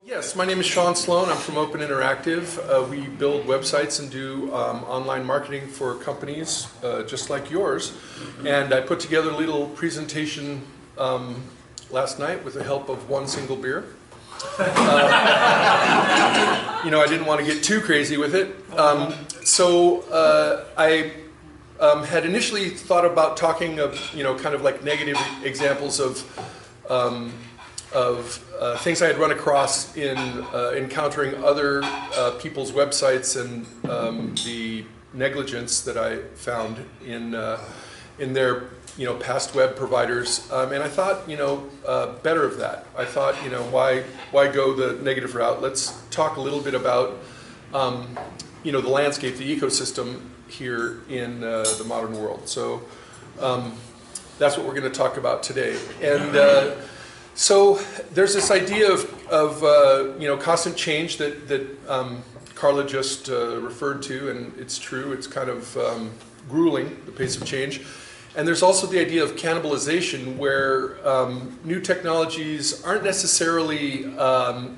Yes, my name is Sloan. I'm from Open Interactive. We build websites and do online marketing for companies just like yours. And I put together a little presentation last night with the help of one single beer. I didn't want to get too crazy with it. I had initially thought about talking of, kind of like negative examples of things I had run across in encountering other people's websites and the negligence that I found in their past web providers, and I thought better of that. I thought why go the negative route? Let's talk a little bit about the landscape, the ecosystem here in the modern world. So that's what we're going to talk about today. And so there's this idea of constant change that Carla just referred to, and it's true. It's kind of grueling, the pace of change. And there's also the idea of cannibalization, where new technologies aren't necessarily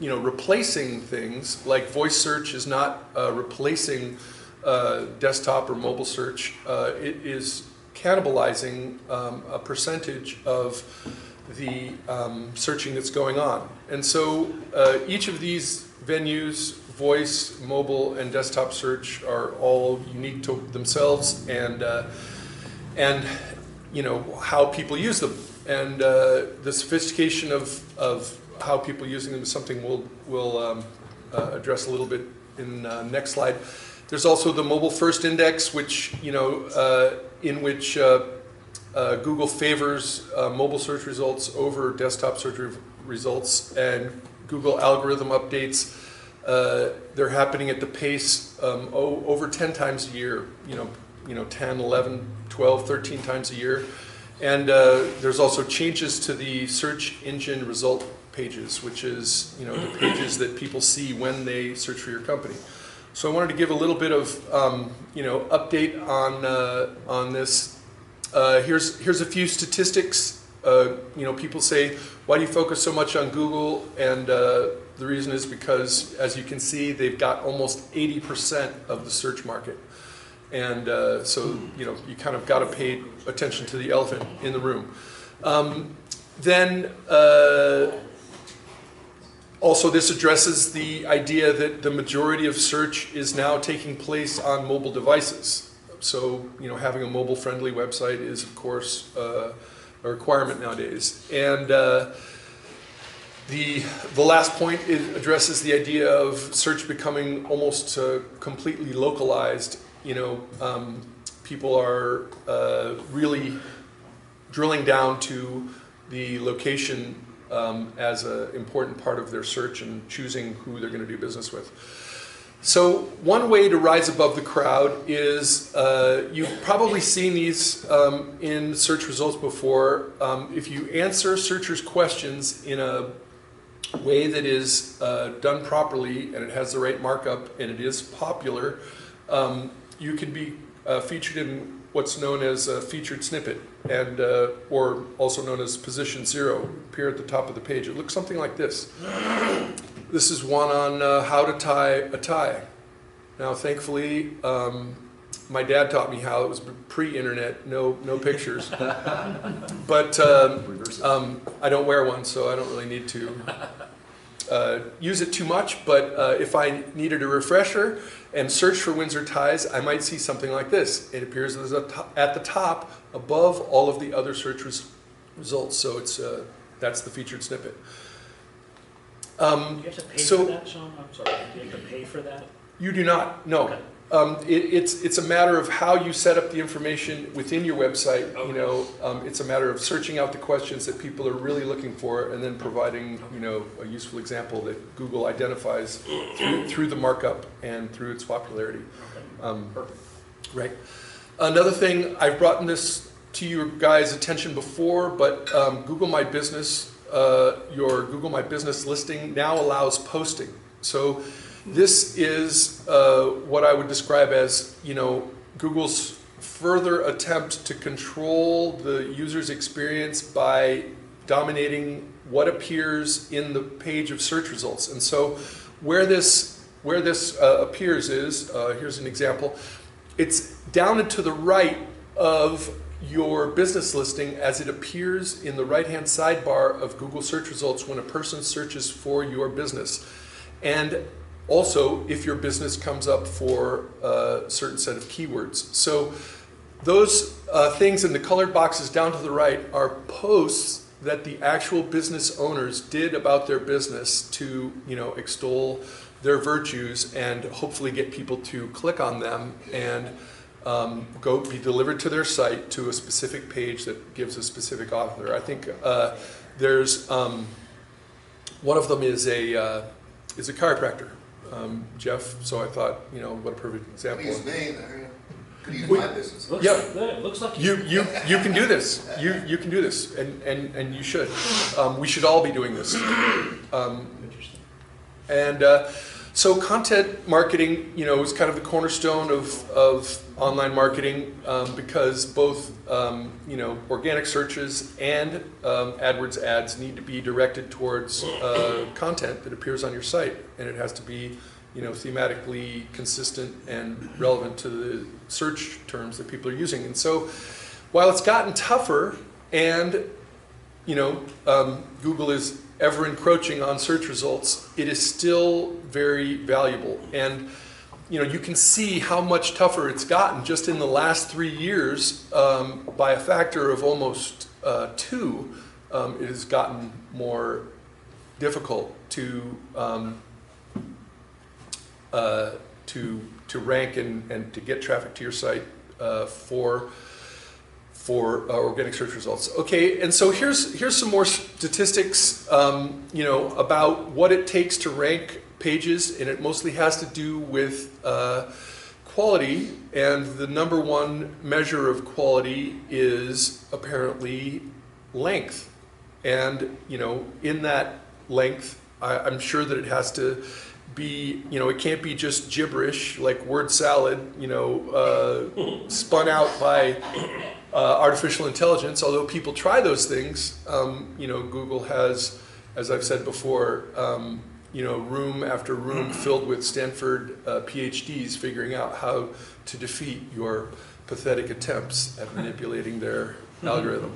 replacing things. Like voice search is not replacing desktop or mobile search. It is cannibalizing a percentage of the searching that's going on. And so each of these venues, voice, mobile, and desktop search, are all unique to themselves and how people use them. And the sophistication of how people are using them is something we'll address a little bit in next slide. There's also the mobile first index, which in which Google favors mobile search results over desktop search results, and Google algorithm updates, they're happening at the pace over 10 times a year, 10, 11, 12, 13 times a year. And there's also changes to the search engine result pages, which is the pages that people see when they search for your company. So I wanted to give a little bit of update on this. Here's a few statistics. People say, why do you focus so much on Google? And the reason is because, as you can see, they've got almost 80% of the search market. And so you kind of got to pay attention to the elephant in the room. Also, this addresses the idea that the majority of search is now taking place on mobile devices. So, having a mobile-friendly website is, of course, a requirement nowadays. And the last point addresses the idea of search becoming almost completely localized. People are really drilling down to the location as an important part of their search and choosing who they're going to do business with. So one way to rise above the crowd is, you've probably seen these in search results before. If you answer searchers' questions in a way that is done properly, and it has the right markup, and it is popular, you can be featured in what's known as a featured snippet, and or also known as position 0, appear at the top of the page. It looks something like this. This is one on how to tie a tie. Now, thankfully, my dad taught me how. It was pre-internet, no pictures. But I don't wear one, so I don't really need to use it too much. But if I needed a refresher and search for Windsor ties, I might see something like this. It appears at the top above all of the other search results. So that's the featured snippet. Do you have to pay for that, Sean? I'm sorry. Do you have to pay for that? You do not, no. Okay. It's a matter of how you set up the information within your website. Okay. It's a matter of searching out the questions that people are really looking for, and then providing a useful example that Google identifies through the markup and through its popularity. Okay. Perfect. Right. Another thing, I've brought this to your guys' attention before, but Google My Business, your Google My Business listing now allows posting. So this is what I would describe as, Google's further attempt to control the user's experience by dominating what appears in the page of search results. And so where this appears is, here's an example, it's down and to the right of your business listing as it appears in the right-hand sidebar of Google search results when a person searches for your business. And also if your business comes up for a certain set of keywords. So those things in the colored boxes down to the right are posts that the actual business owners did about their business to, extol their virtues and hopefully get people to click on them and go be delivered to their site to a specific page that gives a specific author. I think there's one of them is a chiropractor, Jeff. So I thought, what a perfect example. Could use me there. Could use my business. Looks like you can do this. You can do this, and you should. We should all be doing this. Interesting. And so content marketing, is kind of the cornerstone of online marketing because both, organic searches and AdWords ads need to be directed towards content that appears on your site, and it has to be, thematically consistent and relevant to the search terms that people are using. And so, while it's gotten tougher, and Google is ever encroaching on search results, it is still very valuable. And you can see how much tougher it's gotten just in the last 3 years by a factor of almost 2. It has gotten more difficult to rank and to get traffic to your site for organic search results. Okay, and so here's some more statistics, about what it takes to rank pages, and it mostly has to do with quality. And the number one measure of quality is apparently length. And in that length, I'm sure that it has to be, it can't be just gibberish like word salad, spun out by artificial intelligence. Although people try those things, Google has, as I've said before, room after room filled with Stanford PhDs figuring out how to defeat your pathetic attempts at manipulating their algorithm.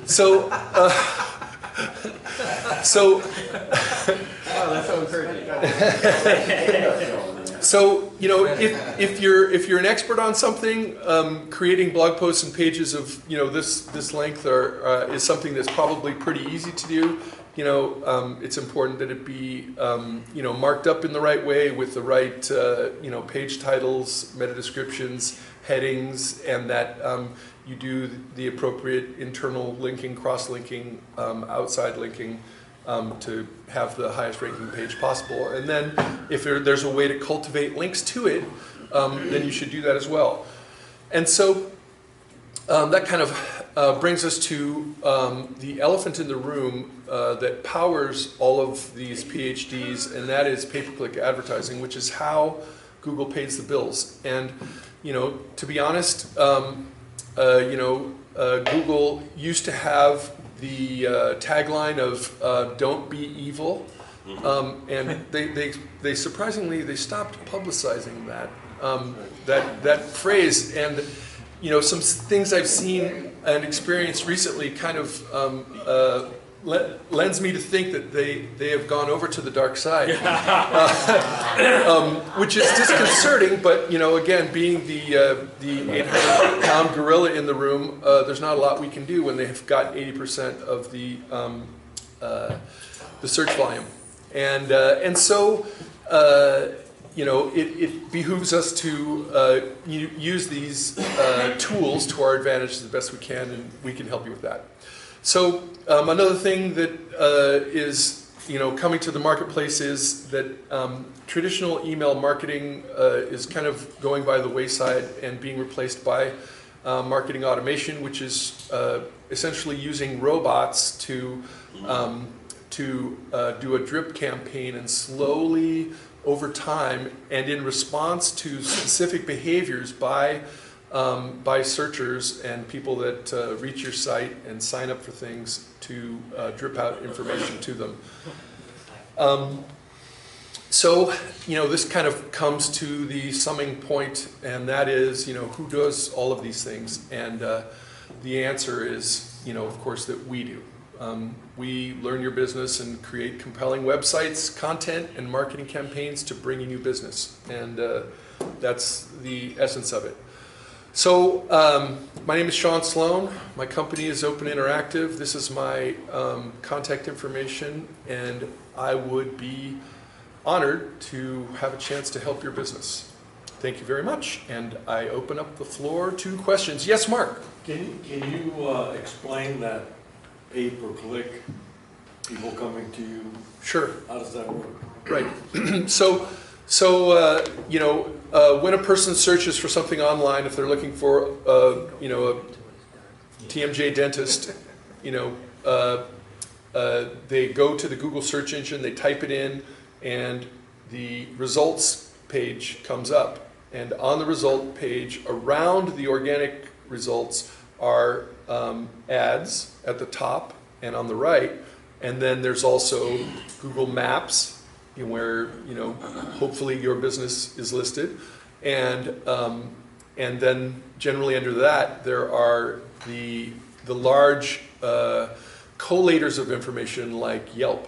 So, That's so encouraging. So if you're an expert on something, creating blog posts and pages of this length is something that's probably pretty easy to do. It's important that it be marked up in the right way with the right page titles, meta descriptions, headings, and that you do the appropriate internal linking, cross-linking, outside linking to have the highest ranking page possible. And then if there's a way to cultivate links to it, then you should do that as well. And so that kind of brings us to the elephant in the room that powers all of these PhDs, and that is pay-per-click advertising, which is how Google pays the bills. And to be honest, Google used to have the tagline of "Don't be evil," and they surprisingly they stopped publicizing that phrase. And some things I've seen and experienced recently kind of lends me to think that they have gone over to the dark side, which is disconcerting. But again, being the 800-pound gorilla in the room, there's not a lot we can do when they've got 80% of the search volume, and so it behooves us to use these tools to our advantage the best we can, and we can help you with that. So another thing that is coming to the marketplace is that traditional email marketing is kind of going by the wayside and being replaced by marketing automation, which is essentially using robots to do a drip campaign, and slowly over time and in response to specific behaviors by by searchers and people that reach your site and sign up for things to drip out information to them. So, this kind of comes to the summing point, and that is, who does all of these things? And the answer is, of course, that we do. We learn your business and create compelling websites, content, and marketing campaigns to bring you new business. And that's the essence of it. So, my name is Sean Sloan. My company is Open Interactive. This is my contact information, and I would be honored to have a chance to help your business. Thank you very much, and I open up the floor to questions. Yes, Mark? Can you explain that pay-per-click, people coming to you? Sure. How does that work? Right. So when a person searches for something online, if they're looking for, a TMJ dentist, they go to the Google search engine, they type it in, and the results page comes up. And on the result page, around the organic results, are ads at the top and on the right. And then there's also Google Maps, where hopefully your business is listed, and then generally under that there are the large collators of information like Yelp.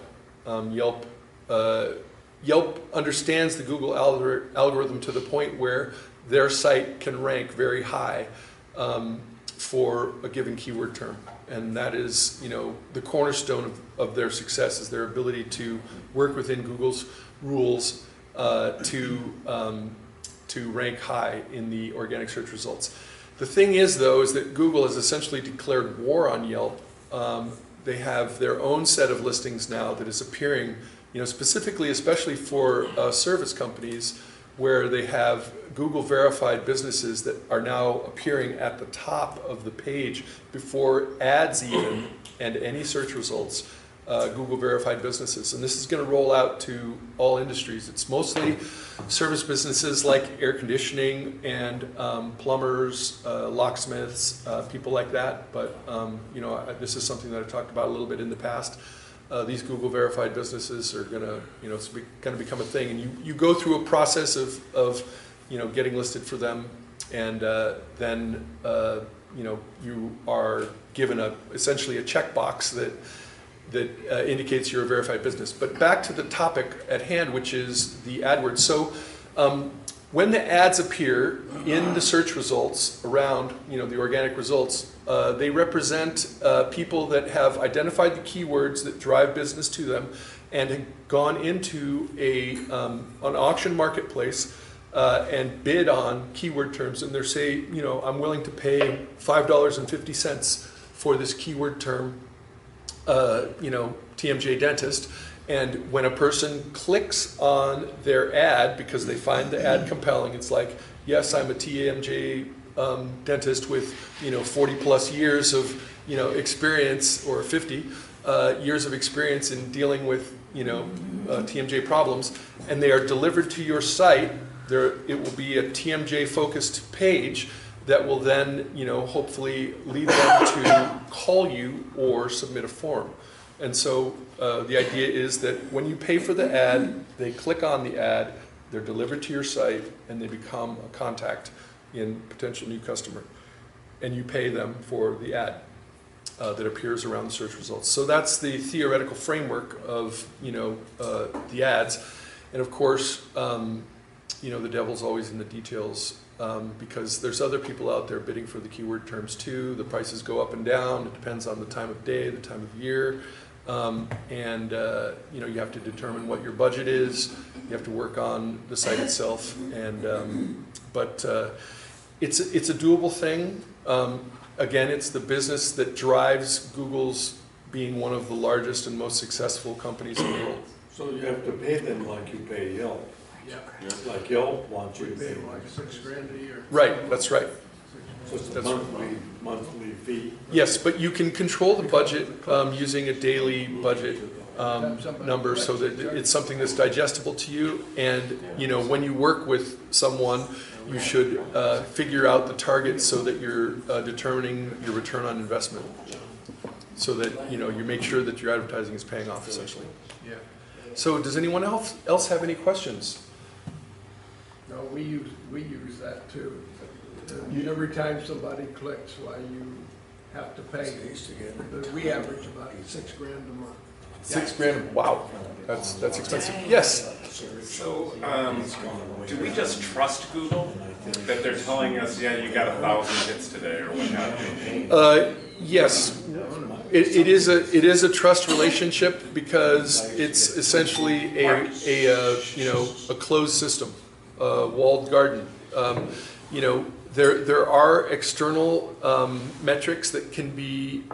Yelp understands the Google algorithm to the point where their site can rank very high for a given keyword term. And that is, the cornerstone of their success is their ability to work within Google's rules to rank high in the organic search results. The thing is, though, is that Google has essentially declared war on Yelp. They have their own set of listings now that is appearing, specifically, especially for service companies, where they have Google verified businesses that are now appearing at the top of the page before ads even and any search results, Google verified businesses. And this is going to roll out to all industries. It's mostly service businesses like air conditioning and plumbers, locksmiths, people like that. But this is something that I've talked about a little bit in the past. These Google verified businesses are going to become a thing, and you go through a process of getting listed for them, and then you are given essentially a checkbox that indicates you're a verified business. But back to the topic at hand, which is the AdWords. So when the ads appear in the search results around the organic results, they represent people that have identified the keywords that drive business to them and have gone into an auction marketplace and bid on keyword terms, and they say, I'm willing to pay $5.50 for this keyword term, TMJ dentist. And when a person clicks on their ad because they find the ad compelling, it's like, yes, I'm a TMJ dentist with 40 plus years of experience, or 50 years of experience in dealing with TMJ problems, and they are delivered to your site. It will be a TMJ focused page that will then hopefully lead them to call you or submit a form. And so the idea is that when you pay for the ad, they click on the ad, they're delivered to your site, and they become a contact in potential new customer. And you pay them for the ad that appears around the search results. So that's the theoretical framework of the ads. And of course, the devil's always in the details, because there's other people out there bidding for the keyword terms too. The prices go up and down. It depends on the time of day, the time of year. You have to determine what your budget is. You have to work on the site itself, but it's a doable thing. Again, it's the business that drives Google's being one of the largest and most successful companies in the world. So you have to pay them like you pay Yelp. Yeah. Like Yelp wants you to We pay. pay like $6,000 a year. Right, that's right. So it's a That's monthly fee. Yes, but you can control the budget using a daily budget number so that it's something that's digestible to you. And, you know, when you work with someone, you should figure out the target so that you're determining your return on investment. So that, you know, you make sure that your advertising is paying off, essentially. Yeah. So does anyone else have any questions? No, we use that too. Every time somebody clicks, why you have to pay. We average about $6 grand a month. $6 grand, wow, that's expensive. Yes? So, do we just trust Google that they're telling us, yeah, you got 1,000 hits today or what have you? Yes, it is a trust relationship because it's essentially a closed system, a walled garden. You know, there are external metrics that can be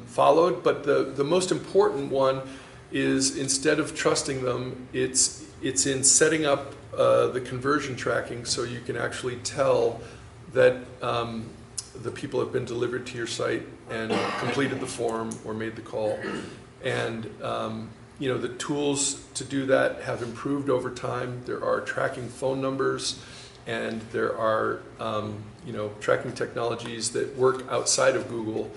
followed, but the most important one is, instead of trusting them, it's in setting up the conversion tracking so you can actually tell that the people have been delivered to your site and completed the form or made the call. And you know, the tools to do that have improved over time. There are tracking phone numbers, and there are you know, tracking technologies that work outside of Google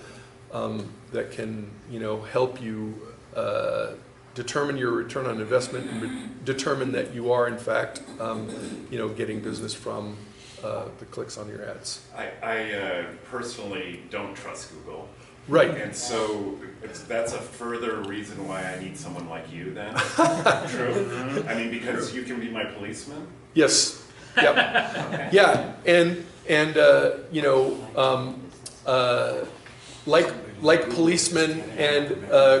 that can, you know, help you determine your return on investment and determine that you are in fact you know, getting business from the clicks on your ads. I personally don't trust Google. Right. And so that's a further reason why I need someone like you then. True. I mean, because you can be my policeman. Yes. Yep. Okay. Yeah. And you know, like policemen and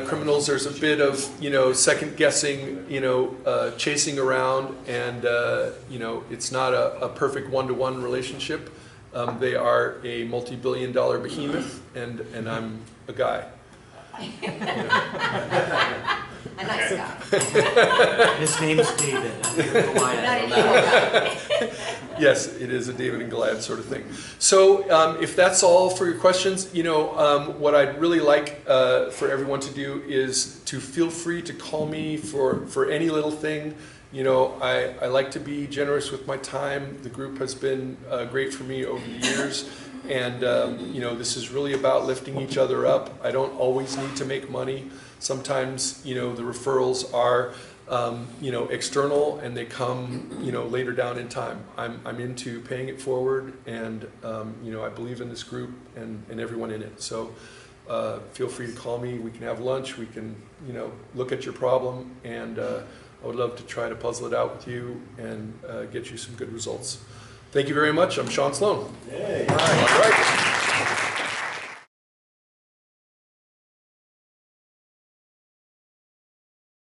criminals, there's a bit of, you know, second guessing, you know, chasing around, and you know, it's not a perfect one-to-one relationship. They are a multi-billion-dollar behemoth, and I'm a guy. A nice guy. His name's David. I'm Not an evil guy. Yes, it is a David and Goliath sort of thing. So if that's all for your questions, you know, what I'd really like for everyone to do is to feel free to call me for any little thing. You know, I like to be generous with my time. The group has been great for me over the years. And, you know, this is really about lifting each other up. I don't always need to make money. Sometimes, you know, the referrals are, you know, external, and they come, you know, later down in time. I'm into paying it forward, and, you know, I believe in this group and everyone in it. So feel free to call me. We can have lunch. We can, you know, look at your problem, and I would love to try to puzzle it out with you and get you some good results. Thank you very much. I'm Sean Sloan. Yay. All right.